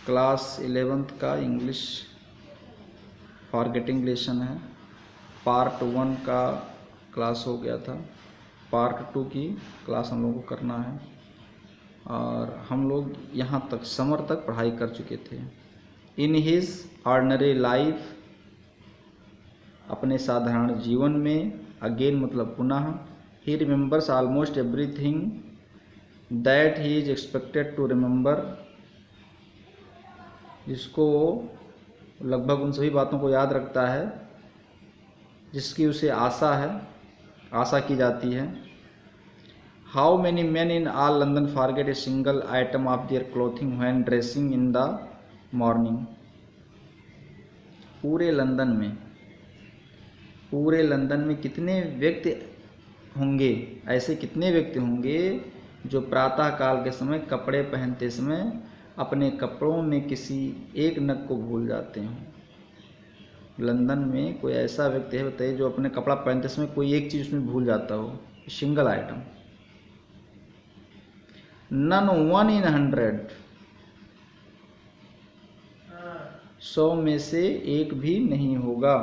Class 11th का English forgetting lesson है। Part 1 का क्लास हो गया था, पार्ट 2 की क्लास हम लोगों को करना है और हम लोग यहाँ तक समर तक पढ़ाई कर चुके थे। इन हिज ऑर्डिनरी लाइफ, अपने साधारण जीवन में, अगेन मतलब पुनः, he remembers almost everything that he is expected to remember, जिसको लगभग उन सभी बातों को याद रखता है जिसकी उसे आशा की जाती है। How many man in all London forget a single item of their clothing when dressing in the morning. पूरे लंदन में कितने व्यक्ति होंगे, ऐसे कितने व्यक्ति होंगे जो प्रातः काल के समय कपड़े पहनते समय अपने कपड़ों में किसी एक नग को भूल जाते हों। लंदन में कोई ऐसा व्यक्ति है बताइए जो अपने कपड़ा पहनते समय कोई एक चीज़ उसमें भूल जाता हो, सिंगल आइटम। नन 1 in 100, 100 में से एक भी नहीं होगा।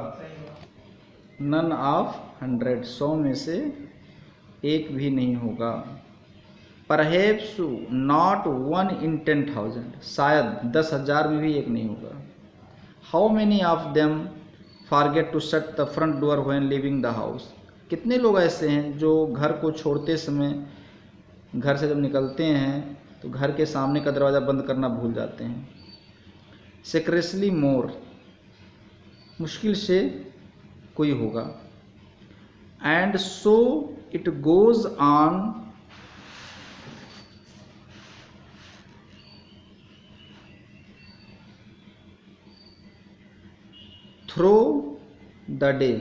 नन ऑफ 100, 100 में से एक भी नहीं होगा। परहैप्स नॉट 1 in 10,000, शायद 10,000 में भी एक नहीं होगा। How many of them forget to shut the front door when leaving the house, कितने लोग ऐसे हैं जो घर को छोड़ते समय, घर से जब निकलते हैं तो घर के सामने का दरवाज़ा बंद करना भूल जाते हैं। सिक्रेसली मोर, मुश्किल से कोई होगा। And so it goes on through the day,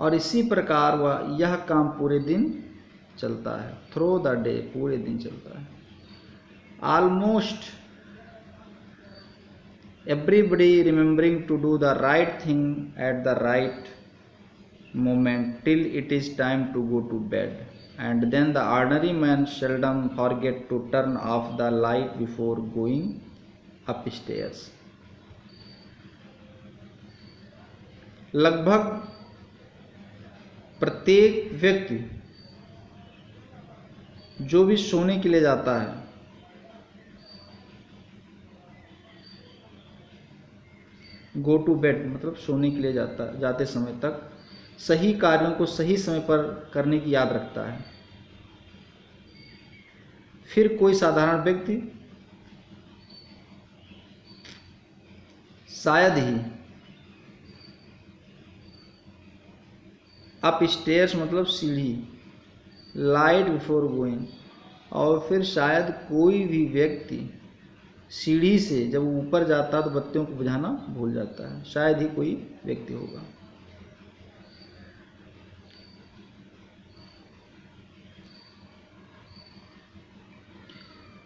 और इसी प्रकार वह यह काम पूरे दिन चलता है। थ्रो द डे, पूरे दिन चलता है। Almost everybody remembering to do the right thing at the right moment till it is time to go to bed, and then the ordinary man seldom forget to turn off the light before going up stairs. लगभग प्रत्येक व्यक्ति जो भी सोने के लिए जाता है, गो टू बेड मतलब सोने के लिए जाते समय तक सही कार्यों को सही समय पर करने की याद रखता है। फिर कोई साधारण व्यक्ति शायद ही अप स्टेयर्स मतलब सीढ़ी, लाइट बिफोर गोइंग, और फिर शायद कोई भी व्यक्ति सीढ़ी से जब ऊपर जाता है तो बत्तियों को बुझाना भूल जाता है। शायद ही कोई व्यक्ति होगा।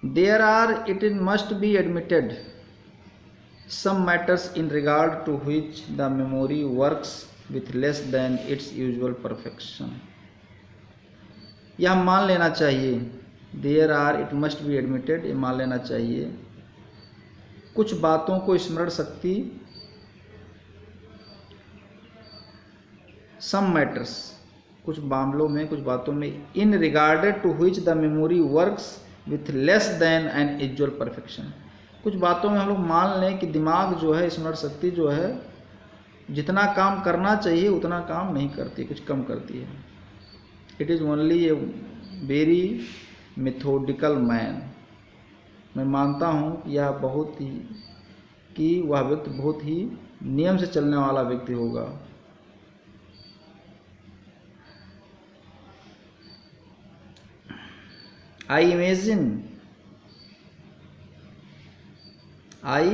There are, it must be admitted, some matters in regard to which the memory works with less than its usual perfection. यह मान लेना चाहिए, there are, it must be admitted, ये मान लेना चाहिए, कुछ बातों को स्मरण शक्ति, some matters, कुछ मामलों में, कुछ बातों में, in regarded to which the memory works with less than an usual perfection, कुछ बातों में हम लोग मान लें कि दिमाग जो है, स्मरण शक्ति जो है, जितना काम करना चाहिए उतना काम नहीं करती, कुछ कम करती है। It is only a very methodical man, मैं मानता हूँ कि यह वह व्यक्ति बहुत ही नियम से चलने वाला व्यक्ति होगा। आई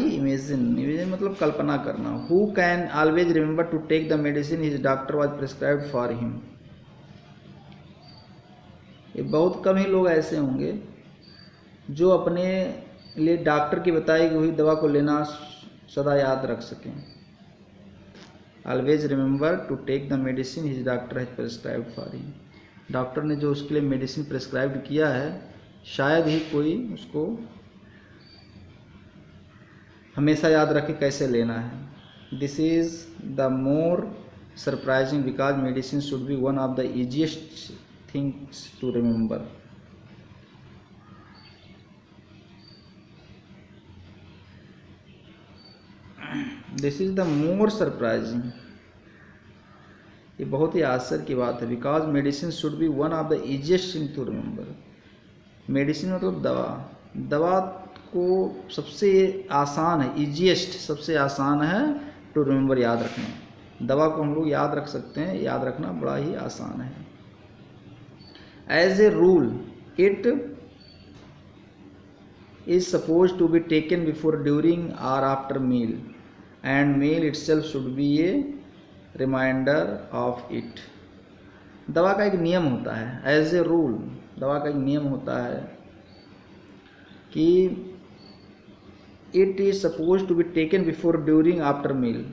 इमेजिन मतलब कल्पना करना। Who can always remember to take the medicine his doctor was prescribed for him, ये बहुत कम ही लोग ऐसे होंगे जो अपने लिए डॉक्टर की बताई हुई दवा को लेना सदा याद रख सकें। Always remember to take the medicine his doctor has prescribed for him, doctor ने जो उसके लिए मेडिसिन प्रिस्क्राइब किया है शायद ही कोई उसको हमेशा याद रखें कैसे लेना है। This is the more surprising because medicine should be one of the easiest things to remember. This is the more surprising, ये बहुत ही आश्चर्य की बात है। Because medicine should be one of the easiest thing to remember. Medicine मतलब दवा, दवा को सबसे आसान है, ईजिएस्ट सबसे आसान है टू रिमेंबर, याद रखना। दवा को हम लोग याद रख सकते हैं, याद रखना बड़ा ही आसान है। As a rule it is supposed to be taken before, during or after meal, and meal itself should be a reminder of it। दवा का एक नियम होता है, एज ए रूल दवा का एक नियम होता है कि it is suppose to be taken before, during, after meal.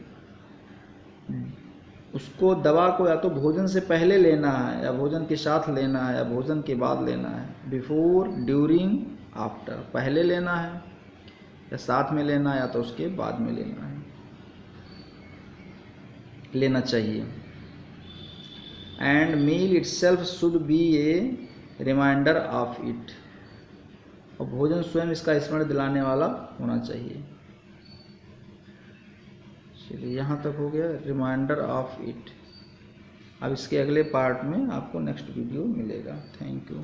उसको दवा को या तो भोजन से पहले लेना है, या भोजन के साथ लेना है, या भोजन के बाद लेना है। बिफोर, ड्यूरिंग, आफ्टर, पहले लेना है या साथ में लेना है या तो उसके बाद में लेना है, लेना चाहिए। And meal itself should be a reminder of it, और भोजन स्वयं इसका स्मरण दिलाने वाला होना चाहिए। चलिए यहाँ तक हो गया रिमाइंडर ऑफ इट। अब इसके अगले पार्ट में आपको नेक्स्ट वीडियो मिलेगा। Thank you.